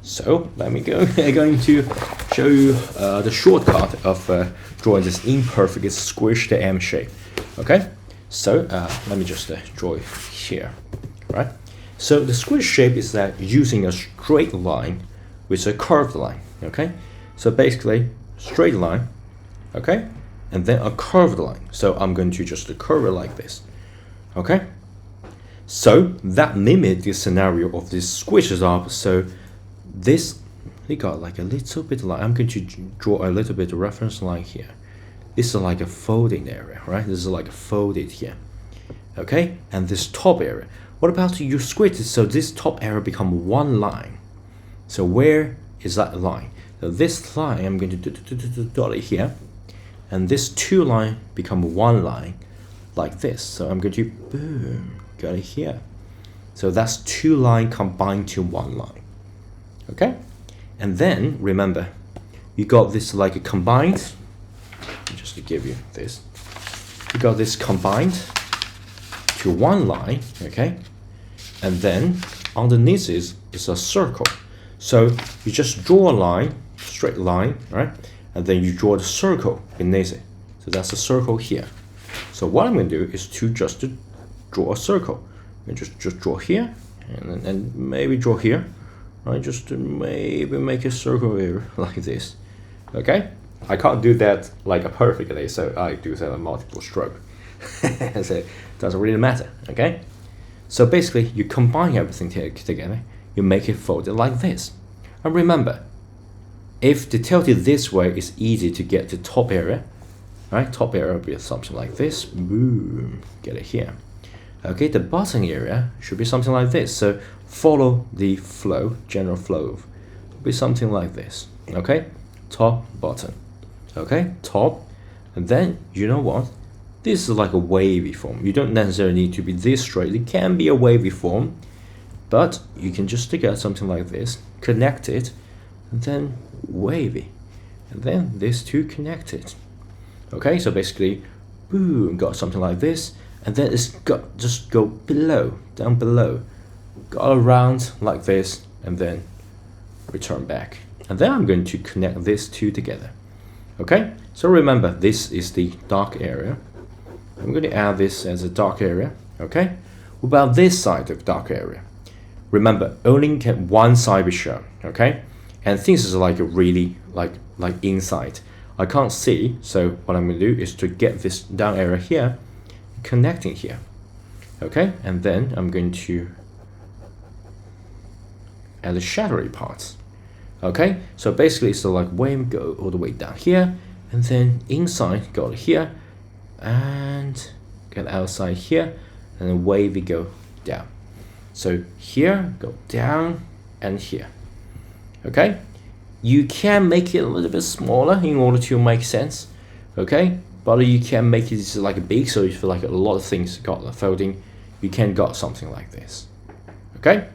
So let me go. I'm going to show you the shortcut of drawing this imperfect squished M shape. Okay, so let me just draw it here, right? So the squish shape is that using a straight line with a curved line. Okay, so basically straight line, okay, and then a curved line. So I'm going to just curve it like this. Okay, so that mimics the scenario of this squishes up. So this, we got like a little bit line. I'm going to draw a little bit of reference line here. This is like a folding area, right? This is like a folded here. Okay, and this top area. What about you squeeze it so this top area become one line? So where is that line? So this line I'm going to dot it here, and this two line become one line like this. So I'm going to boom, got it here. So that's two line combined to one line. Okay, and then remember, you got this like a combined. Just to give you this, you got this combined to one line. Okay, and then underneath is a circle. So you just draw a line, straight line, right? And then you draw the circle beneath it. So that's a circle here. So what I'm going to do is to draw a circle. And just draw here, and maybe draw here. Right, just to maybe make a circle here like this. Okay, I can't do that like a perfectly, so I do that a multiple stroke. So it doesn't really matter. Okay, so basically you combine everything together, you make it folded like this. And remember, if the tilted this way is easy to get the top area, right? Top area will be something like this. Boom, get it here. Okay, the bottom area should be something like this. So follow the flow, general flow, will be something like this. Okay, top, bottom. Okay, top, and then you know what? This is like a wavy form. You don't necessarily need to be this straight. It can be a wavy form, but you can just stick out something like this, connect it, and then wavy, and then this two connected. Okay, so basically, boom, got something like this. And then it's got just go below, down below, go around like this, and then return back. And then I'm going to connect these two together. Okay, so remember, this is the dark area. I'm going to add this as a dark area. Okay, what about this side of dark area? Remember, only can one side be shown. Okay, and things is like a really like inside. I can't see, so what I'm going to do is to get this down area here, connecting here. Okay, and then I'm going to add the shadowy parts. Okay, so basically it's like wave go all the way down here, and then inside go here, and get outside here, and then wavy go down. So here go down and here. Okay, you can make it a little bit smaller in order to make sense. Okay, but you can make it like a big, so you feel like a lot of things got the folding, you can got something like this. Okay.